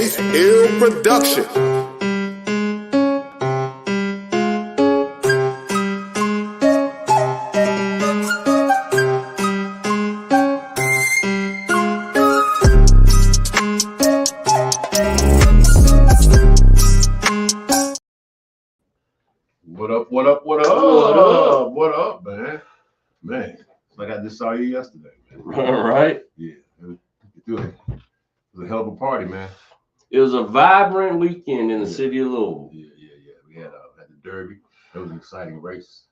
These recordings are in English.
Ace Ill Production. What up, what up, what up? What up? What up, man? Man, like I just saw you yesterday, man. All right. Yeah, it was a hell of a party, man. It was a vibrant weekend in the city of Louisville. Yeah. We had the Derby. It was an exciting race.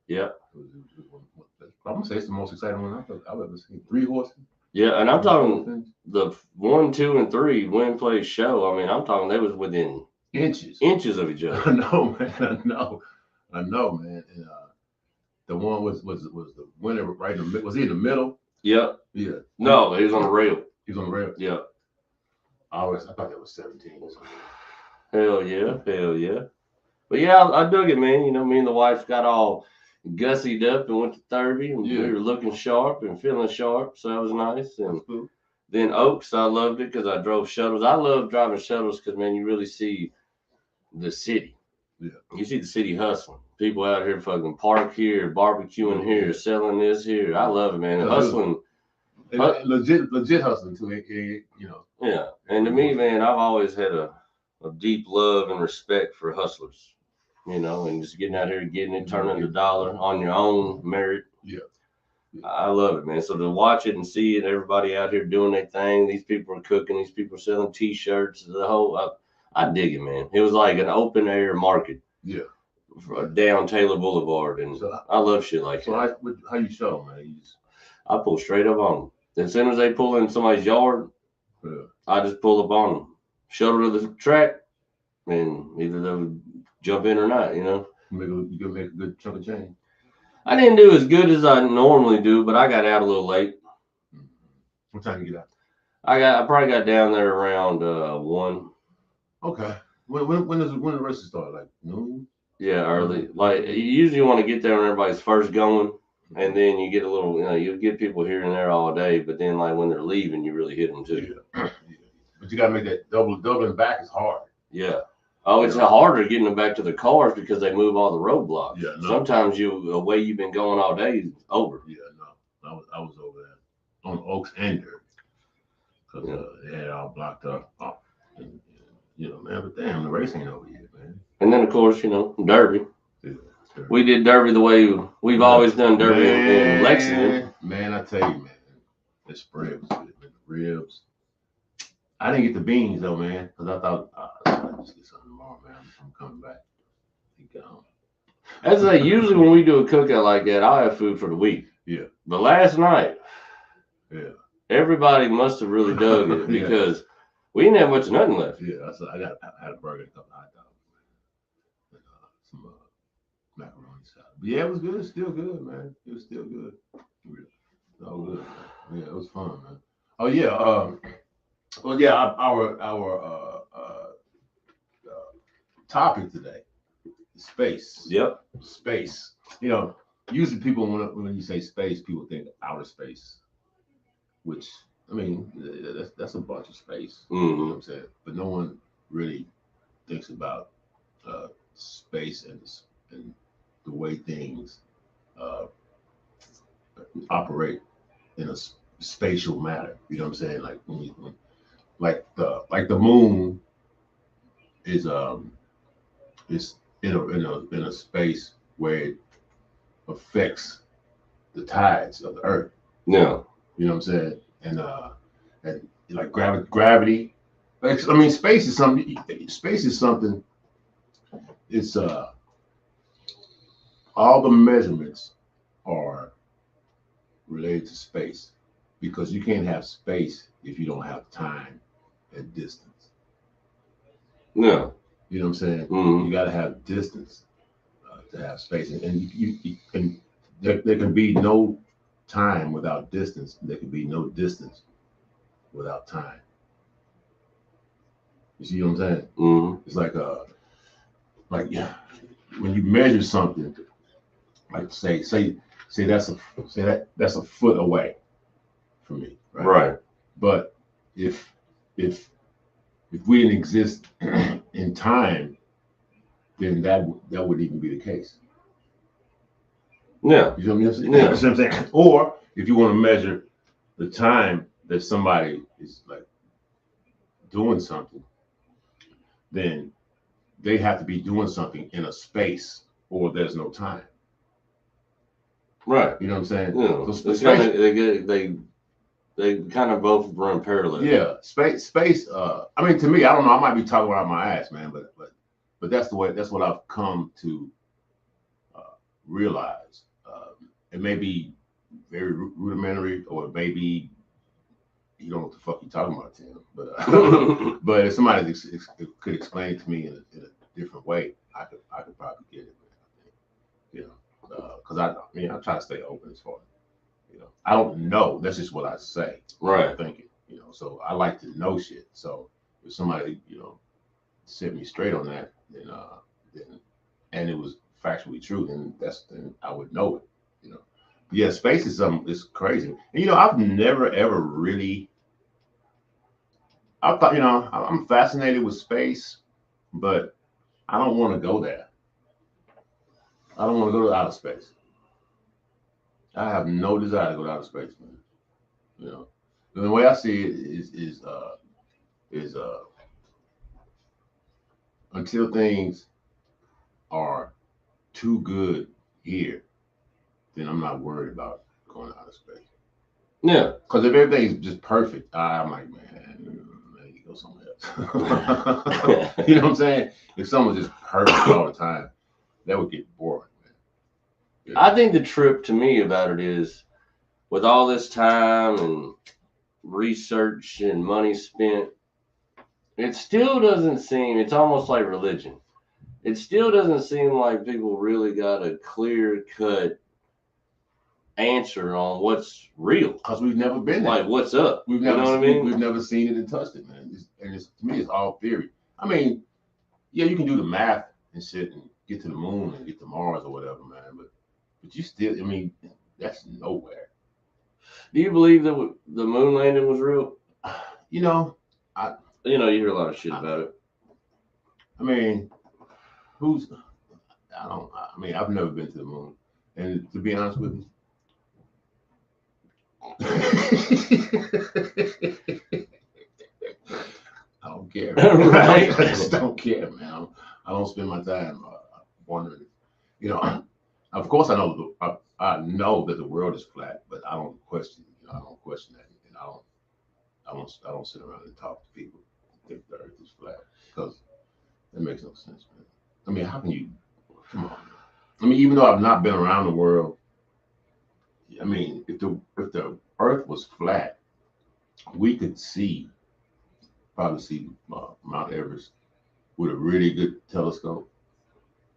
Yeah. I'm gonna say it's the most exciting one I've ever seen. 3 horses. Yeah, and I'm talking the 1, 2, and 3 win, play, show. I mean, I'm talking they was within inches of each other. I know, man. I know, man. And the one was the winner right in the middle. Was he in the middle? Yeah. Yeah. No, he was on the rail. He was on the rail. Yeah. I thought that was 17 or something. Hell yeah. But yeah, I dug it, man. You know, me and the wife got all gussied up and went to Derby, and we were looking sharp and feeling sharp, so that was nice. And cool. Then Oaks, I loved it because I drove shuttles. I love driving shuttles because, man, you really see the city. Yeah. You see the city hustling. People out here fucking park here, barbecuing here, selling this here. I love it, man. And hustling. Legit hustling too, you know. Yeah. And to me, man, I've always had a deep love and respect for hustlers. You know, and just getting out here, getting it, turning the dollar on your own merit. Yeah. I love it, man. So to watch it and see it, everybody out here doing their thing. These people are cooking. These people are selling T-shirts. The whole, I dig it, man. It was like an open air market. Yeah. Down Taylor Boulevard, and so I love shit like that. So how you shuttle, man? I pull straight up on them. As soon as they pull in somebody's yard, I just pull up on them, shuttle to the track, and either they would jump in or not. You know. You can make a good chunk of change. I didn't do as good as I normally do, but I got out a little late. What time you get out? I probably got down there around 1. Okay. When the races start? Like noon? Yeah, early. Like you usually want to get there when everybody's first going, and then you get a little, you know, you get people here and there all day, but then like when they're leaving, you really hit them too. Yeah. But you gotta make that doubling back is hard. Yeah. Oh, it's harder getting them back to the cars because they move all the roadblocks. Yeah. No. Sometimes the way you've been going all day is over. Yeah. No. I was over there on Oaks and Derby because they had it all blocked up. And, you know, man, but damn, the race ain't over yet, man. And then, of course, you know, Derby. Yeah, we did Derby the way we've always done Derby in Lexington. Man, I tell you, man, the spread was good. The ribs. I didn't get the beans, though, man, because I thought, I'll just get something tomorrow, man. I'm coming back. As I say, usually when we do a cookout like that, I'll have food for the week. Yeah. But last night, everybody must have really dug it because we didn't have much of nothing left. Yeah, I had a burger and a couple of hot dogs. And, some macaroni salad. But yeah, it was good. It's still good, man. It was still good. All good. Man. Yeah, it was fun, man. Oh yeah. Well, yeah. Our topic today is space. Yep. Space. You know, usually people when you say space, people think outer space, which I mean that's a bunch of space. Mm-hmm. You know what I'm saying? But no one really thinks about space and the way things operate in a spatial matter. You know what I'm saying? Like like the moon is in a space where it affects the tides of the earth. Yeah. You know what I'm saying? And like gravity. Like, I mean, space is something. It's all the measurements are related to space because you can't have space if you don't have time and distance. Yeah. You know what I'm saying? Mm-hmm. You got to have distance to have space, and you can. There can be no time without distance. There can be no distance without time. You see what I'm saying? Mm-hmm. It's like when you measure something, like say that's a foot away from me, right? Right. But if if we didn't exist in time, then that would even be the case. Yeah. You know what I'm saying? Yeah. That's what I'm saying. Or if you want to measure the time that somebody is like doing something, then they have to be doing something in a space, or there's no time. Right. You know what I'm saying? Yeah. So It's space, they kind of both run parallel. yeah, space. I mean, to me, I don't know. I might be talking out my ass, man, but that's the way. That's what I've come to realize. It may be very rudimentary, or it may be you don't know what the fuck you're talking about, Tim. But but if somebody could explain it to me in a different way, I could probably get it. You know, because I try to stay open as far as I don't know. That's just what I say. Right. I'm thinking. So I like to know shit. So if somebody set me straight on that, then and it was factually true, then I would know it. Yeah, space is something. It's crazy. And I've never ever really. I thought I'm fascinated with space, but I don't want to go there. I don't want to go to outer space. I have no desire to go to outer space, man. The way I see it is until things are too good here, then I'm not worried about going to outer space. Yeah. Because if everything's just perfect, I'm like, man, you go somewhere else. You know what I'm saying? If someone's just perfect all the time, that would get boring, man. I think the trip to me about it is, with all this time and research and money spent, it still doesn't seem, it's almost like religion. It still doesn't seem like people really got a clear cut answer on what's real. Because we've never been there. Like, what's up? We've never, you know what I mean? We've never seen it and touched it, man. To me, it's all theory. I mean, yeah, you can do the math and shit and get to the moon and get to Mars or whatever, man. But you still, I mean, that's nowhere. Do you believe that the moon landing was real? You hear a lot of shit about it. I mean, I've never been to the moon. And to be honest with you, I don't care. Right? I just don't care, man. I don't spend my time wondering. Of course, I know I know that the world is flat, but I don't question. I don't question that, and I don't sit around and talk to people who think the Earth is flat, because that makes no sense, man. I mean, how can you? Come on, man. I mean, even though I've not been around the world, I mean, if the Earth was flat, we could probably see Mount Everest with a really good telescope.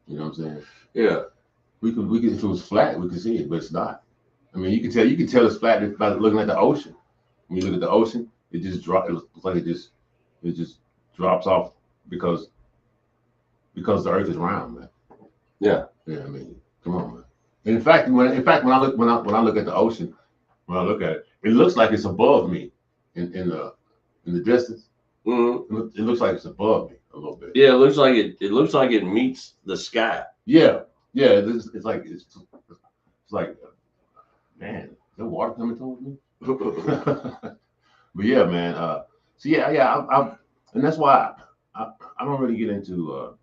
You know what I'm saying? Yeah. We could if it was flat, we could see it, but it's not. I mean, you can tell it's flat by looking at the ocean. When you look at the ocean, it just drops. It looks like it just drops off because the Earth is round, man. Yeah. Yeah. I mean, come on, man. And in fact, when I look at the ocean, when I look at it, it looks like it's above me in the distance. Mm-hmm. It looks like it's above me a little bit. Yeah, it looks like it meets the sky. Yeah. It's like man, is there water coming towards me? But yeah, man. So yeah. And that's why I don't really get into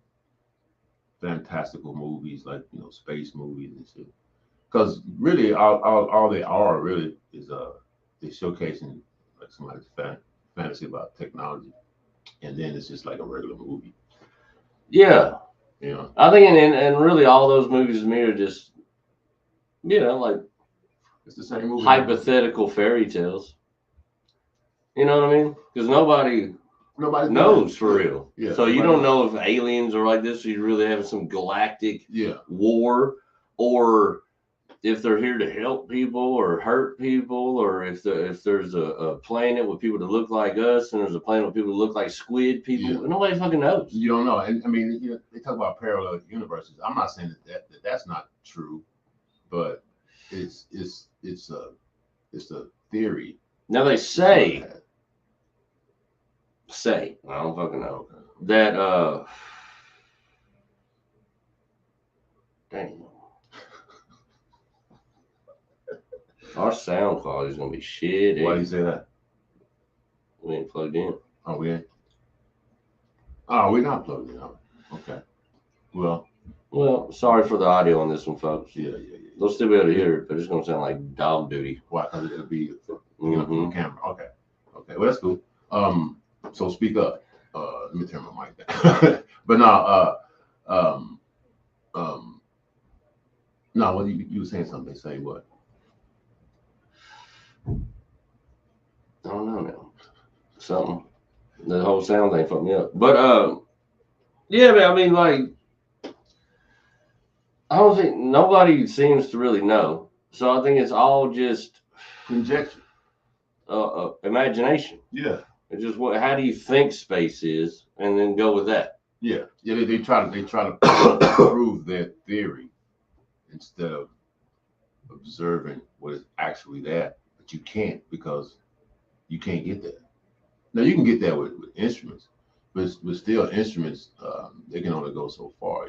fantastical movies like space movies and shit, because really all they are really is they're showcasing like somebody's fantasy about technology, and then it's just like a regular movie. Yeah. I think and really all those movies to me are just like it's the same movie. Hypothetical fairy tales. You know what I mean? Because nobody knows for real. Yeah. So you don't know if aliens are like this, or you really having some galactic war, or if they're here to help people or hurt people, or if there's a planet with people that look like us and there's a planet with people that look like squid people. Yeah. Nobody fucking knows. You don't know. And I mean, they talk about parallel universes. I'm not saying that's not true, but it's a theory. Now they say say, I don't fucking know, Okay. that dang, our sound quality is gonna be shit. Why do you say that? We ain't plugged in. Oh, we ain't. Oh, we're not plugged in. Okay. Well, sorry for the audio on this one, folks. yeah. They'll still be able to hear it, but it's gonna sound like dog duty. Why? Because it'll be Mhm. the camera. Okay. Well, that's cool. So speak up. Let me turn my mic down. But no, no. What you were saying something? Say what? I don't know now. Something. The whole sound thing fucked me up. But yeah, man, I mean, like, I don't think nobody seems to really know. So I think it's all just Conjecture. imagination. Yeah. It's just how do you think space is, and then go with that. Yeah. They try to prove their theory instead of observing what is actually there. But you can't, because you can't get that. Now you can get that with instruments, but still instruments, they can only go so far.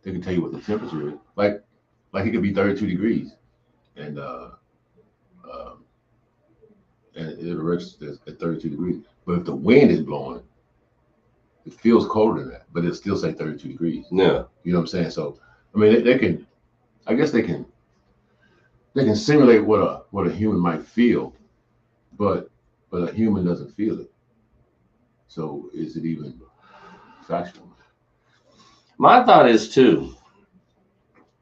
They can tell you what the temperature is. Like it could be 32 degrees, and it registers at 32 degrees. But if the wind is blowing, it feels colder than that, but it'll still say 32 degrees. Yeah. You know what I'm saying? So I mean, they can. I guess they can simulate what a human might feel, but a human doesn't feel it. So is it even factual? My thought is too,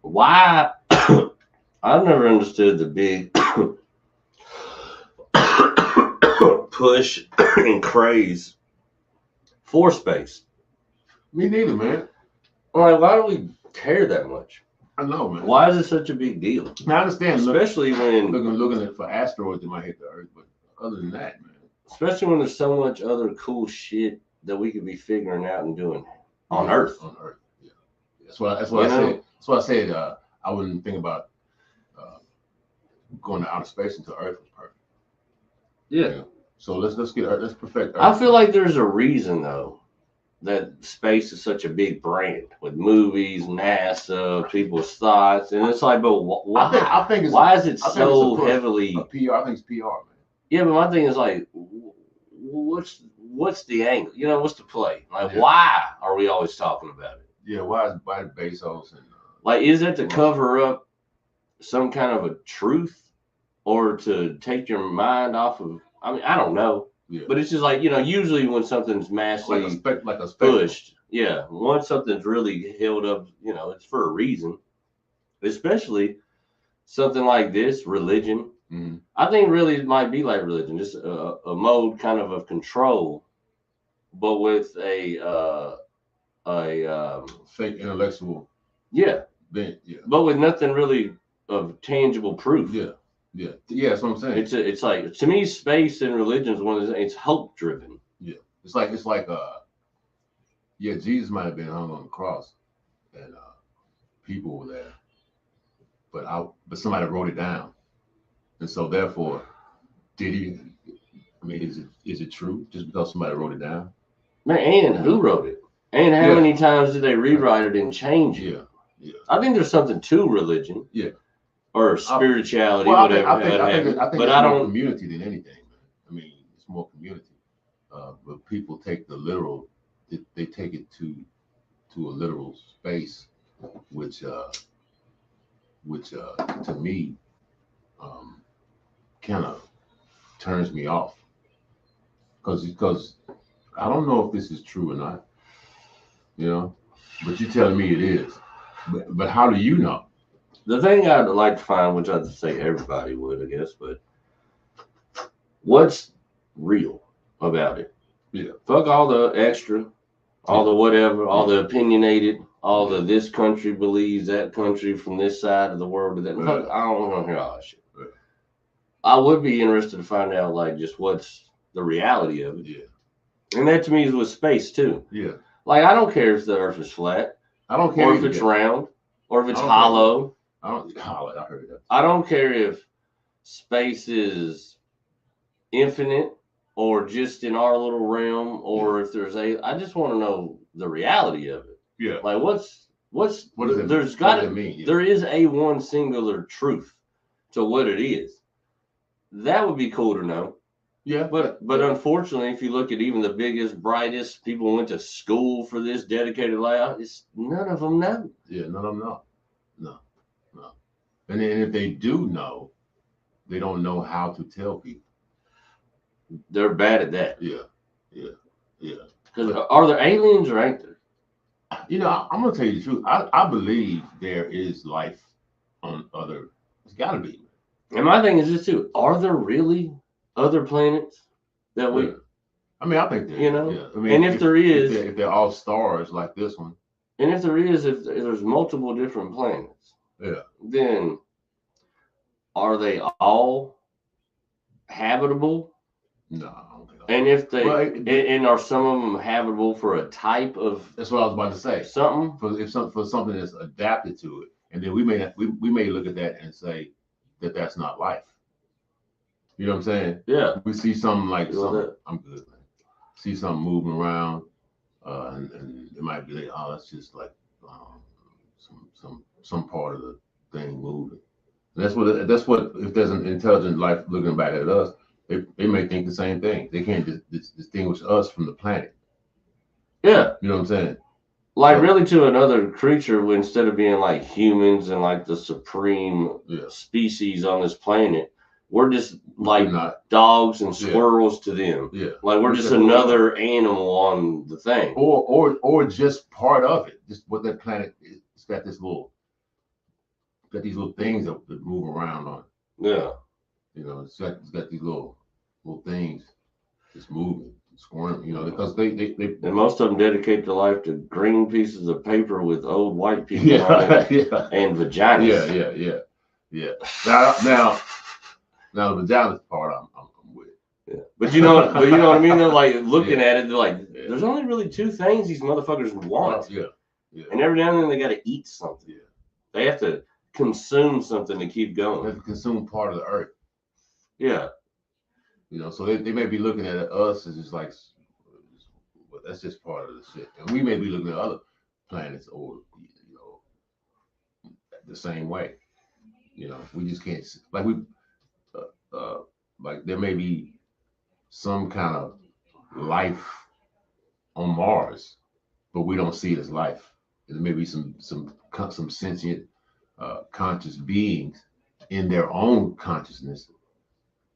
why I've never understood the big push and craze for space. Me neither, man. Like, why do we care that much? I know, man. Why is it such a big deal? I understand, Especially when looking for asteroids that might hit the Earth, but other than that, man. Especially when there's so much other cool shit that we could be figuring out and doing on Earth. On Earth, yeah. That's what I said. That's why I said I wouldn't think about going to outer space until Earth was perfect. Yeah. So let's perfect Earth. I feel like there's a reason though that space is such a big brand with movies, NASA, people's thoughts, and it's like, but why? I think why is it so heavily PR? I think it's PR, man. Yeah, but my thing is like, what's the angle? What's the play? Like, why are we always talking about it? Yeah, why Bezos and like, is it to cover up some kind of a truth, or to take your mind off of? I mean, I don't know. Yeah. But it's just like, usually when something's massively like a pushed, yeah, once something's really held up, it's for a reason. Especially something like this, religion. Mm-hmm. I think really it might be like religion, just a mode kind of control, but with a fake intellectual. Yeah. Bent, yeah. But with nothing really of tangible proof. Yeah. That's what I'm saying. It's like, to me, space and religion is one of the, it's hope driven. Yeah. It's like Jesus might have been hung on the cross, and people were there, but somebody wrote it down. And so therefore, did he? I mean, is it true just because somebody wrote it down? Man, and who wrote it? And how many times did they rewrite it and change it? Yeah. I think there's something to religion. Yeah. Or spirituality, whatever. I think it's more community than anything, man. I mean, it's more community. But people take the literal. They take it to a literal space, which to me kind of turns me off, because I don't know if this is true or not, but you're telling me it is. But how do you know? The thing I'd like to find, which I'd say everybody would, I guess, but what's real about it? Yeah. Fuck all the extra, all the whatever, all the opinionated, all the this country believes that country from this side of the world to that. Fuck, I don't want to hear all that shit. Yeah. I would be interested to find out, like, just what's the reality of it. Yeah. And that to me is with space too. Yeah. Like, I don't care if the Earth is flat. I don't care if it's round, or if it's hollow. I heard that. I don't care if space is infinite or just in our little realm, or if there's I just want to know the reality of it. Yeah. Like what does it, there's got to mean? Yeah. There is a one singular truth to what it is. That would be cool to know. Yeah. But unfortunately, if you look at even the biggest, brightest people who went to school for this dedicated life, none of them know. Yeah, none of them know. No. And then if they do know, they don't know how to tell people. They're bad at that. Yeah. Because are there aliens or ain't there? You know, I'm gonna tell you the truth. I believe there is life on other. It's got to be. And my thing is this too: are there really other planets that we? I mean, I think there. You know. Yeah. I mean, and if there is, if they're all stars like this one. And if there is, if there's multiple different planets, yeah, then are they all habitable? No, I don't think so. And if they and are some of them habitable for a type of? That's what I was about to say. Something for something that's adapted to it, and then we may look at that and say that that's not life. You know what I'm saying? Yeah. We see something like something. I'm good, man. See something moving around, and it might be like, oh, that's just like some part of the thing moving. And that's what if there's an intelligent life looking back at us. They may think the same thing. They can't distinguish us from the planet. Yeah. You know what I'm saying? Like really to another creature, instead of being like humans and like the supreme species on this planet, we're just like dogs and squirrels to them. Yeah. Like we're just another animal on the thing. Or just part of it. Just what that planet is. It's got these little things that move around on. Yeah. You know, it's got these little things just moving, squirming, you know, because they and most of them dedicate their life to green pieces of paper with old white people on it and vaginas. Yeah. Now the vaginas part I'm with. Yeah. But you know what I mean? They're like looking at it, they're like, there's only really two things these motherfuckers want. Yeah. And every now and then they gotta eat something. Yeah. They have to consume something to keep going. They have to consume part of the earth. Yeah. You know, so they may be looking at us as just like, well, that's just part of the shit. And we may be looking at other planets or, you know, the same way. You know, we just can't, like like there may be some kind of life on Mars, but we don't see it as life. There may be some sentient, conscious beings in their own consciousness,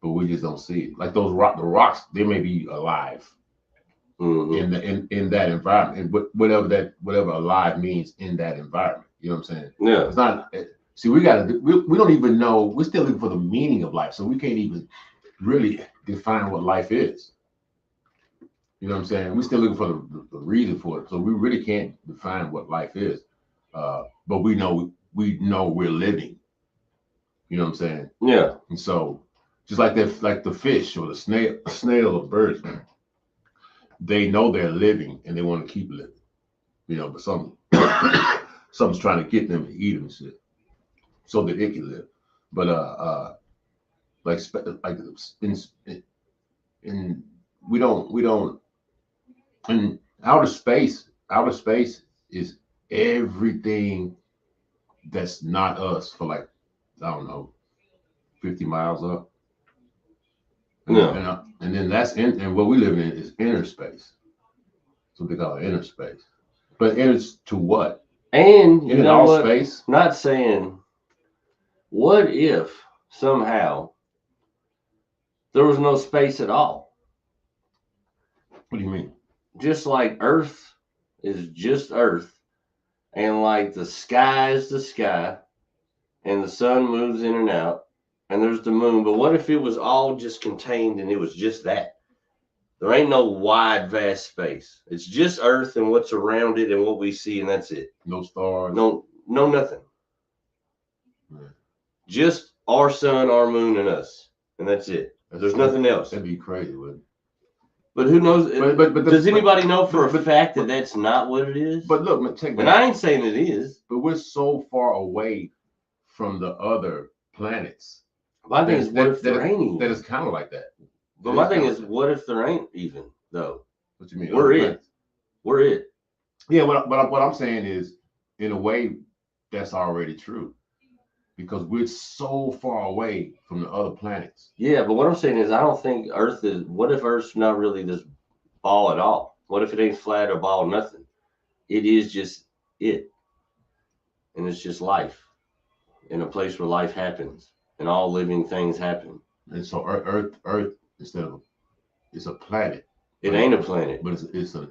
but we just don't see it. Like the rocks, they may be alive in that environment, and whatever alive means in that environment. You know what I'm saying? Yeah. It's not. See, we don't even know. We're still looking for the meaning of life, so we can't even really define what life is. You know what I'm saying? We're still looking for the reason for it, so we really can't define what life is. But we know we're living. You know what I'm saying? Yeah. And so, just like that, like the fish or the snail or birds, they know they're living and they want to keep living. You know, but something's trying to get them to eat them and shit, so that it can live. But like in we don't in outer space is everything that's not us for like, I don't know, 50 miles up. Yeah. And then that's and what we live in is inner space. That's what they call inner space. But inner to what? And you know what? Space? Not saying, what if somehow there was no space at all? What do you mean? Just like Earth is just Earth, and like the sky is the sky, and the sun moves in and out, and there's the moon. But what if it was all just contained and it was just that? There ain't no wide, vast space. It's just Earth and what's around it and what we see, and that's it. No stars. No nothing. Yeah. Just our sun, our moon, and us, and that's it. There's nothing else. That'd be crazy, wouldn't it? But who knows? But does anybody know for a fact that that's not what it is? But look, check that. And I ain't saying it is. But we're so far away from the other planets. My thing is, what if there ain't any? That is kind of like that. But my thing is, what if there ain't even though? What you mean? We're Other it. planets? We're it. Yeah, what I'm saying is, in a way, that's already true because we're so far away from the other planets. Yeah, but what I'm saying is, I don't think Earth is. What if Earth's not really this ball at all? What if it ain't flat or ball, nothing? It is just it, and it's just life in a place where life happens and all living things happen. And so Earth instead of it's a planet. It ain't a planet. But it's an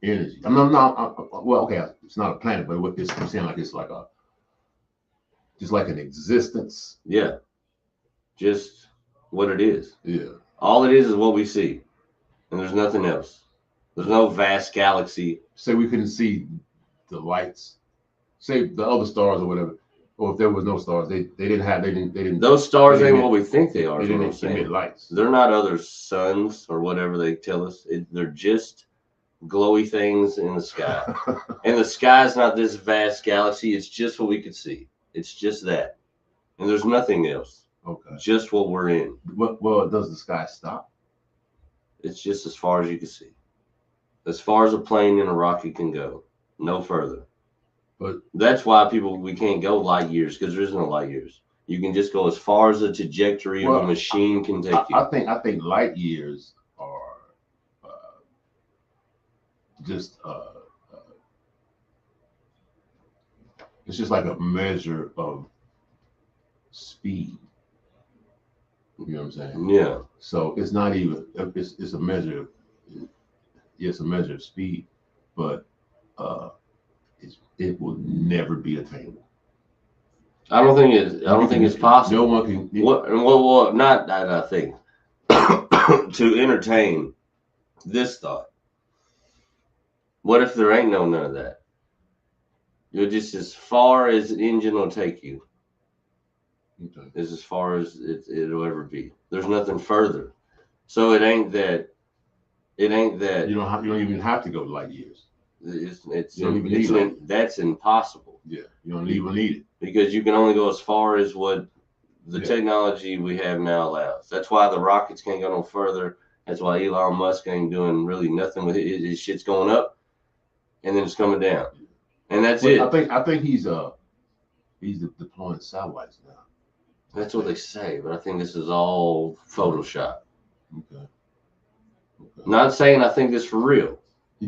energy. I'm not well, okay, it's not a planet, but what I'm saying like it's like a just like an existence. Yeah, just what it is. Yeah. All it is what we see, and there's nothing else. There's no vast galaxy. Say we couldn't see the lights. Say the other stars or whatever, or if there was no stars, they didn't. Those stars ain't what we think they are. They Is what I'm didn't emit saying. lights. They're not other suns or whatever they tell us. They're just glowy things in the sky. And the sky's not this vast galaxy. It's just what we could see. It's just that. And there's nothing else. Okay. Just what we're in. Well, does the sky stop? It's just as far as you can see. As far as a plane and a rocket can go. No further. But that's why we can't go light years, because there is no light years. You can just go as far as the trajectory of a machine can take you. I think light years are just it's just like a measure of speed. You know what I'm saying? Yeah. So it's not even it's a measure. It's a measure of speed, but it will never be attainable. I don't think it's possible. No one can. Well, not that I think. To entertain this thought. What if there ain't none of that? You're just as far as an engine will take you. Okay. Is as far as it'll ever be. There's nothing further. So it ain't that. You don't even have to go light years. That's impossible. Yeah, you don't even need it because you can only go as far as what the technology we have now allows. That's why the rockets can't go no further. That's why Elon Musk ain't doing really nothing with it. His shit's going up, and then it's coming down, and that's it. I think he's deploying satellites now. That's what they say, but I think this is all Photoshop. Okay. Not saying I think this for real,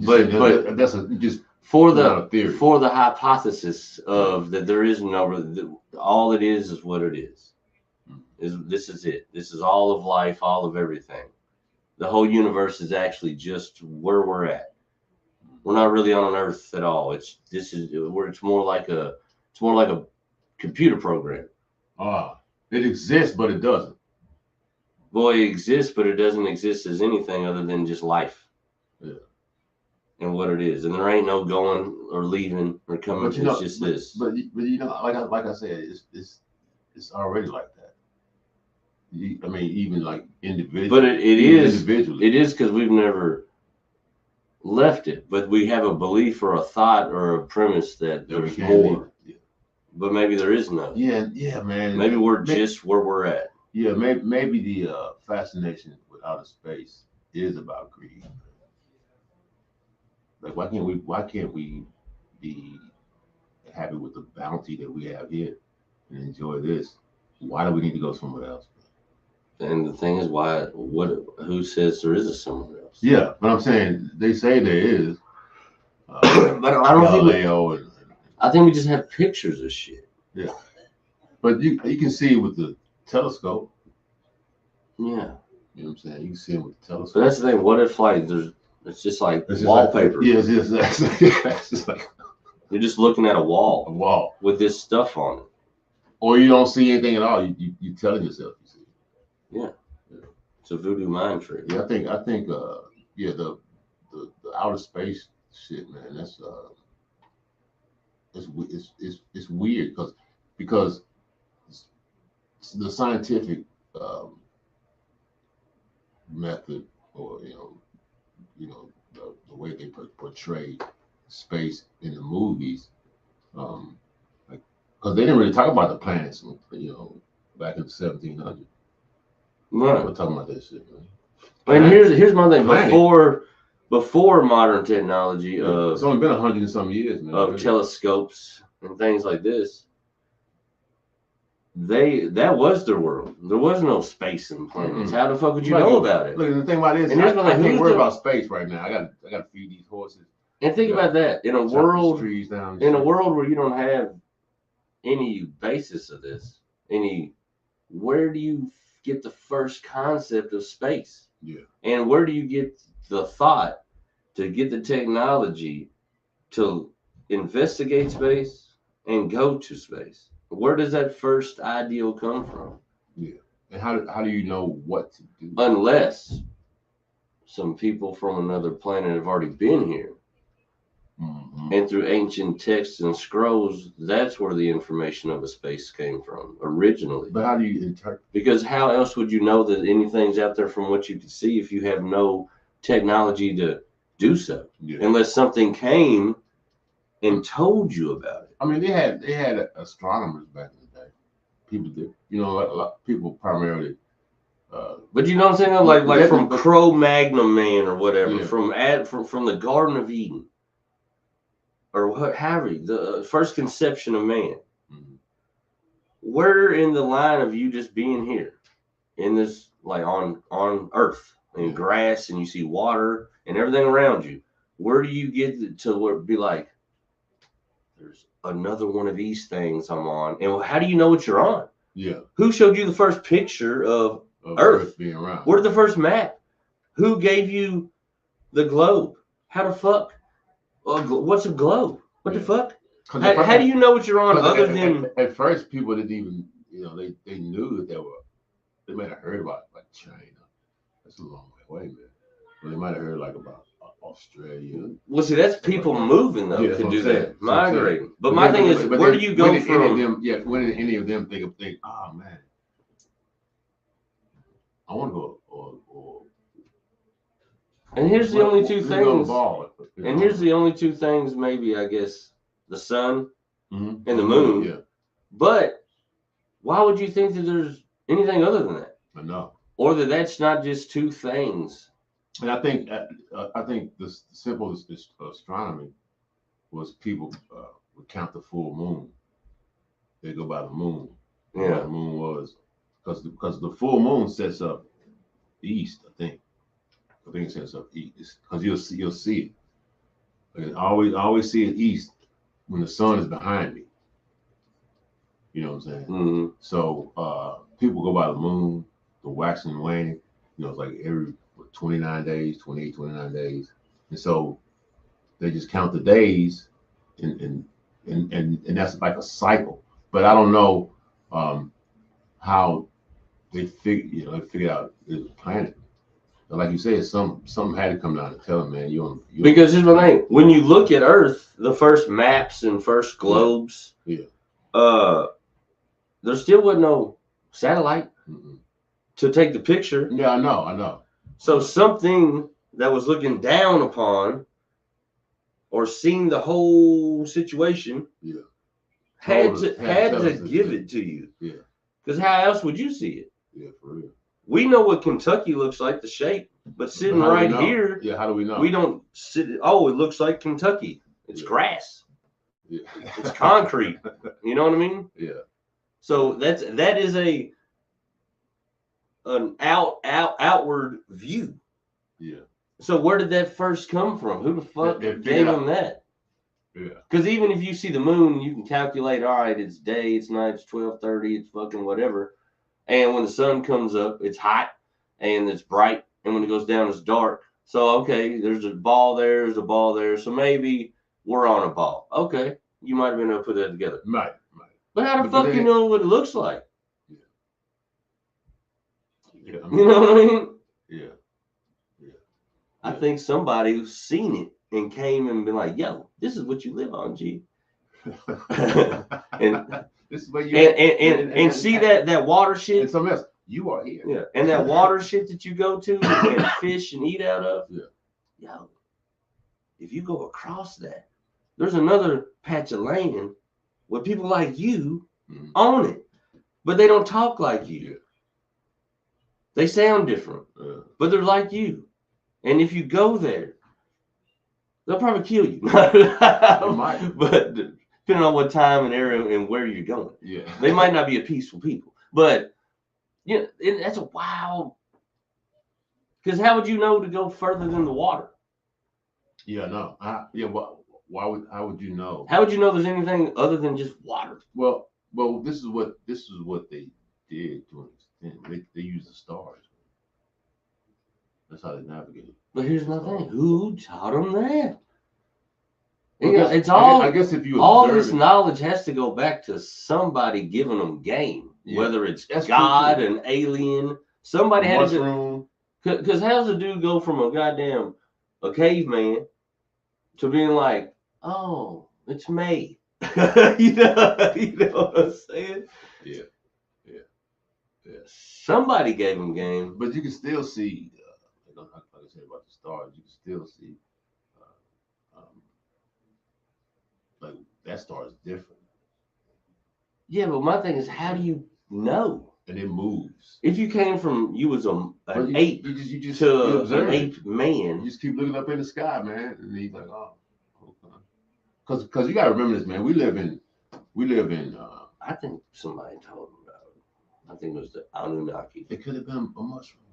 but that's just for the hypothesis of that there is no, all it is what it is. This is it. This is all of life, all of everything. The whole universe is actually just where we're at. We're not really on an Earth at all. It's more like a computer program. It exists, but it doesn't. Well, it exists, but it doesn't exist as anything other than just life. Yeah. And what it is, and there ain't no going or leaving or coming. It's just this. But you know, like I said, it's already like that. I mean, even like individually. But it is because we've never left it. But we have a belief or a thought or a premise that there's more. Yeah. But maybe there is none. Yeah, man. Maybe we're just where we're at. Yeah, maybe the fascination with outer space is about greed. Like, why can't we be happy with the bounty that we have here and enjoy this? Why do we need to go somewhere else? And the thing is, who says there is a somewhere else? Yeah, but I'm saying they say there is. But I don't think I think we just have pictures of shit. Yeah, but you can see it with the telescope. Yeah, you know what I'm saying. You can see it with the telescope. But that's the thing. What if it's just like wallpaper? Yeah, it's just like you're just looking at a wall. A wall with this stuff on it. Or you don't see anything at all. You telling yourself you see. Yeah. It's a voodoo mind trick. Yeah, I think the outer space shit, man, that's it's weird because the scientific method, or the way they portray space in the movies, because they didn't really talk about the planets, back in the 1700s. Right. We're talking about that shit, man. And here's my thing. Planet. Before modern technology Yeah, it's only been 100 and some years, man. of telescopes and things like this, that was their world. There was no space and planets. How the fuck would you know about it? Look, the thing about it is, And here's my I thing, can't worry about space right now. I got to feed these horses. And think about that. In a chop these world trees down. in a world where you don't have any basis of this, where do you get the first concept of space? Yeah. And where do you get the thought to get the technology to investigate space and go to space? Where does that first ideal come from? Yeah. And how do you know what to do? Unless some people from another planet have already been here. Mm-hmm. And through ancient texts and scrolls, that's where the information of a space came from originally. But how do you interpret? Because how else would you know that anything's out there from what you can see if you have no technology to do so? Yeah. Unless something came and told you about it. I mean, they had astronomers back in the day. People did, a lot of people primarily. But you know what I'm saying? Like from Cro-Magnon man or whatever, Yeah. from the Garden of Eden. Or what have you, the first conception of man. Mm-hmm. Where in the line of you just being here in this, like on earth and grass, and you see water and everything around you, where do you get to where be like, there's another one of these things I'm on? And how do you know what you're on? Yeah. Who showed you the first picture of Earth being around? Where's the first map? Who gave you the globe? How the fuck? What's a globe? What the fuck? How do you know what you're on other than... At first, people didn't even, they knew that they might have heard about like China. That's a long way away, man. But they might have heard like about Australia. Well, see, that's people moving though to do that, migrating. But my thing is, where do you go from? When did any of them think, oh man, I want to go or and here's the only two things. And here's the only two things, maybe, I guess, the sun and the moon. Yeah. But why would you think that there's anything other than that? I know. Or that's not just two things. And I think the simple astronomy was people would count the full moon. They go by the moon. Yeah. The moon was because the full moon sets up east. I think it sets up east because you'll see it. And I always see it east when the sun is behind me. You know what I'm saying? Mm-hmm. So people go by the moon, the waxing and waning. It's like every 29 days, 28, 29 days. And so they just count the days and that's like a cycle. But I don't know how they figured out the planet. But like you said, something had to come down and tell them, man, you because here's my thing. When you look at Earth, the first maps and first globes, there still wasn't no satellite to take the picture. Yeah, I know. So something that was looking down upon or seeing the whole situation had to give it to you. Yeah. Because how else would you see it? Yeah, for real. We know what Kentucky looks like, the shape, but sitting right here, how do we know? We don't sit. Oh, it looks like Kentucky. It's grass. Yeah. It's concrete. You know what I mean? Yeah. So that is an outward view. Yeah. So where did that first come from? Who the fuck gave them that? Yeah. Because even if you see the moon, you can calculate. All right, it's day, it's night, it's 12:30, it's fucking whatever. And when the sun comes up, it's hot and it's bright. And when it goes down, it's dark. So, okay, there's a ball there, there's a ball there. So maybe we're on a ball. Okay, you might have been able to put that together. Right. But how the fuck you know what it looks like? Yeah. You know what I mean? Yeah. I think somebody who's seen it and came and been like, yo, this is what you live on, G. and this is where you and see that water shit. And something else. You are here. Yeah. And that water shit that you go to and fish and eat out of. Yeah. Yo, if you go across that, there's another patch of land where people like you own it. But they don't talk like you. Yeah. They sound different, Yeah. but they're like you. And if you go there, they'll probably kill you. might. But depending on what time and area and where you're going, Yeah. they might not be a peaceful people. But you know, that's a wild. Because how would you know to go further than the water? Yeah, no. How would you know? How would you know there's anything other than just water? Well, this is what they did to an extent. They use the stars. That's how they navigate. But here's my thing: who taught them that? Well, Yeah, it's all. I guess if you all this knowledge has to go back to somebody giving them game, whether it's God, an alien, somebody had mushroom. Because how's a dude go from a caveman to being like, oh, it's May? you know what I'm saying? Yeah. Somebody gave him game, but you can still see, like I said about the stars, you can still see, like that star is different. Yeah, but my thing is, how do you know? And it moves. If you came from, you was an ape you just to an ape man. You just keep looking up in the sky, man, and he's like, oh, okay. Because you gotta remember this, man. We live in. I think somebody told him about it. I think it was the Anunnaki. It could have been a mushroom.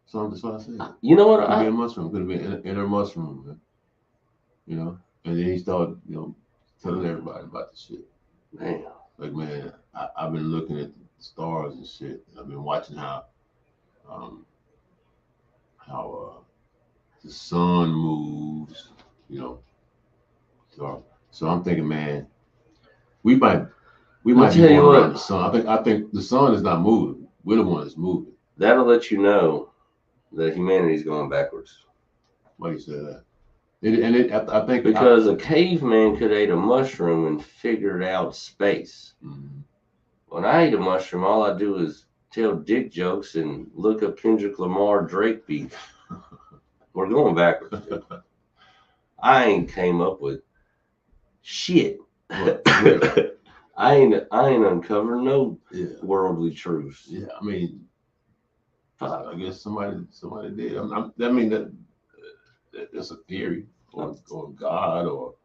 So that's what I said. You know what? It could be a mushroom. Could have been an inner mushroom, man. You know, and then he started, telling everybody about the shit. Man. Like, man, I've been looking at the stars and shit. I've been watching how the sun moves, So I'm thinking, man, we might be going around the sun. I think the sun is not moving. We're the one that's moving. That'll let you know that humanity's going backwards. Why you say that? I think because a caveman could eat a mushroom and figured out space. Mm-hmm. When I eat a mushroom, all I do is tell dick jokes and look up Kendrick Lamar Drake beats. We're going backwards. Dude. I ain't came up with shit. I ain't uncovered no worldly truths. Yeah, I mean, I guess somebody did. I mean that's a theory, or God, or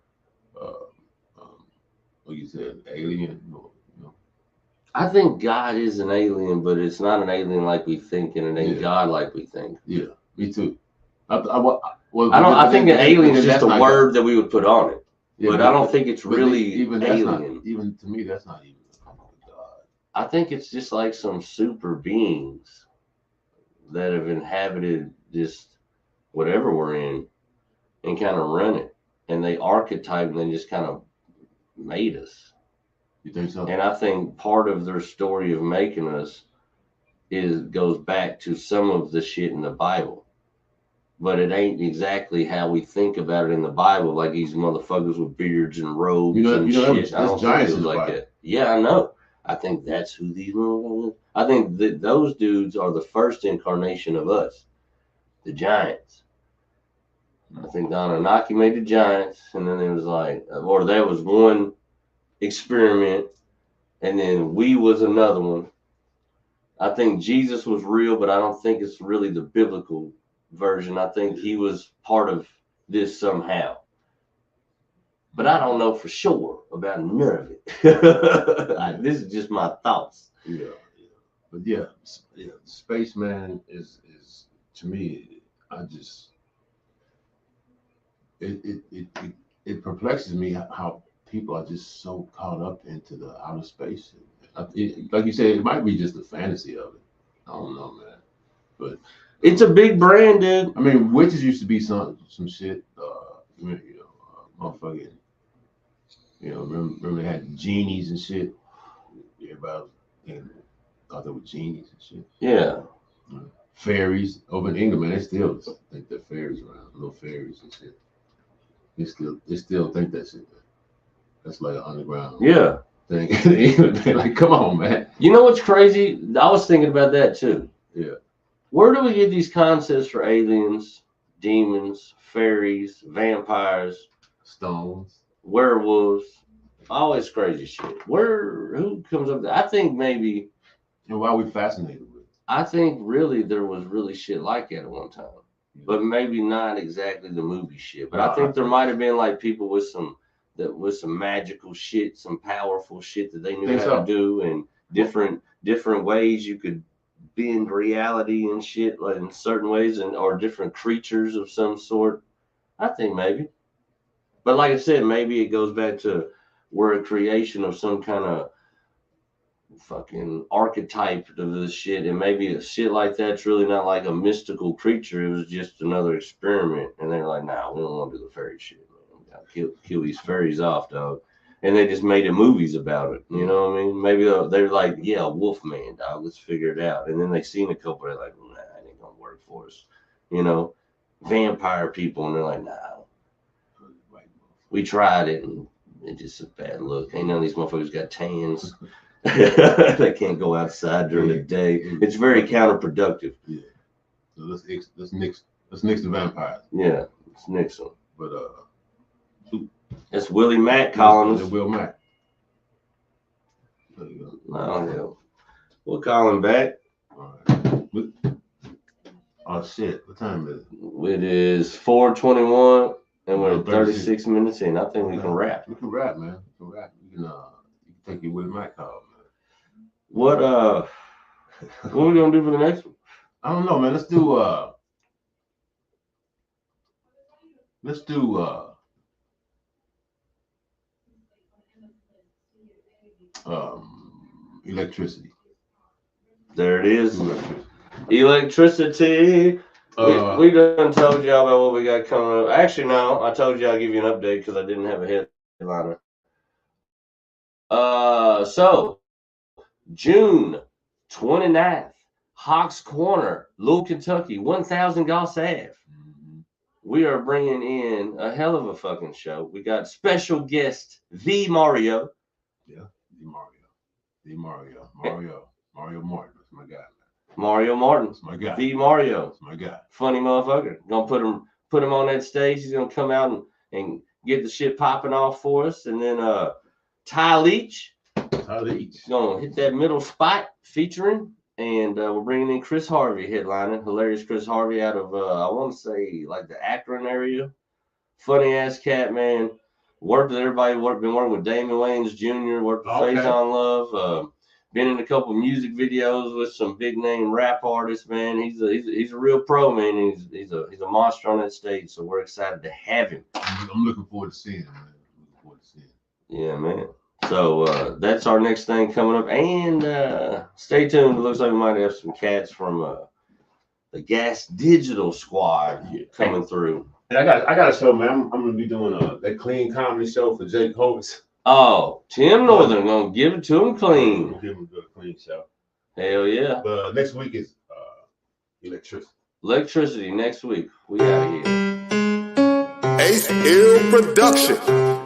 like you said, alien. I think God is an alien, but it's not an alien like we think, and it ain't God like we think. Yeah, me too. I think an alien is just a word that we would put on it. Yeah, but I don't think it's really alien. Even to me, that's not even God. I think it's just like some super beings that have inhabited this whatever we're in and kind of run it. And they archetype and they just kind of made us. You think so? And I think part of their story of making us goes back to some of the shit in the Bible. But it ain't exactly how we think about it in the Bible, like these motherfuckers with beards and robes and shit. I don't think it was like that. Yeah, I know. I think that's who these motherfuckers. I think that those dudes are the first incarnation of us, the giants. I think the Anunnaki made the giants, and then it was like, or there was one experiment, and then we was another one. I think Jesus was real, but I don't think it's really the biblical version. I think he was part of this somehow, but I don't know for sure about none of it. This is just my thoughts. But Spaceman is to me, it perplexes me how people are just so caught up into the outer space. Like you said, it might be just the fantasy of it. I don't know, man, but. It's a big brand, dude. I mean, witches used to be some shit, motherfucking, remember they had genies and shit. Everybody thought they were genies and shit. Yeah. Fairies over in England, man, they still think they're fairies around, little fairies and shit. They still think that shit, man. That's like an underground thing in England. Like, come on, man. You know what's crazy? I was thinking about that too. Yeah. Where do we get these concepts for aliens, demons, fairies, vampires, stones, werewolves, all this crazy shit? Who comes up with that? I think maybe. And why are we fascinated with it? I think really there was really shit like that at one time, but maybe not exactly the movie shit. But I think there might have been like people with some magical shit, some powerful shit that they knew how to do, and different ways you could bend reality and shit, like in certain ways, and or different creatures of some sort. I think maybe, but like I said, maybe it goes back to we're a creation of some kind of fucking archetype of this shit, and maybe a shit like that's really not like a mystical creature. It was just another experiment, and they're like, "Nah, we don't want to do the fairy shit, man. We gotta kill these fairies off, dog." And they just made movies about it. You know what I mean? Maybe they're like, "Yeah, Wolfman, dog. Let's figure it out." And then they seen a couple, they're like, "Nah, it ain't gonna work for us." You know, vampire people, and they're like, "Nah, we tried it, and it just a bad look. Ain't none of these motherfuckers got tans." They can't go outside during the day. It's very counterproductive. Yeah. So let's nix the vampires. Yeah, let's nix them. But that's Willie Mack calling us. Will Mack. No, we'll call him back. All right. Oh shit! What time is it? It is 4:21, and we're 36 minutes in. I think we can wrap. We can wrap, man. We can wrap. You can take your Willie Mack call, man. What are we gonna do for the next one? I don't know, man. Let's do electricity. There it is. Electricity. We done told y'all about what we got coming up. Actually, no, I told you I'll give you an update because I didn't have a headliner. So June 29th, Hawks Corner, Louisville, Kentucky, 1000 Goss Ave. We are bringing in a hell of a fucking show. We got special guest, The Mario. Yeah, The Mario Martin. That's my guy. Mario Martin. That's my guy. The Mario. That's my guy. Funny motherfucker. Gonna put him on that stage. He's gonna come out and get the shit popping off for us. And then Ty Leach. Gonna hit that middle spot featuring, and we're bringing in Chris Harvey headlining. Hilarious Chris Harvey out of I want to say like the Akron area. Funny ass cat, man. Worked with everybody. Been working with Damon Wayans Jr. Worked with Faison Love. Been in a couple music videos with some big name rap artists. Man, he's a real pro, man. He's a monster on that stage. So we're excited to have him. I'm looking forward to seeing him, man. Yeah, man. So that's our next thing coming up, and stay tuned. It looks like we might have some cats from the Gas Digital Squad coming through. And I got a show, man. I'm gonna be doing that clean comedy show for Jake Holtz. Oh, Tim Northern gonna give it to him clean. Give him a clean show. Hell yeah. But next week is electricity. Electricity next week. We out of here. Ace Hill Production.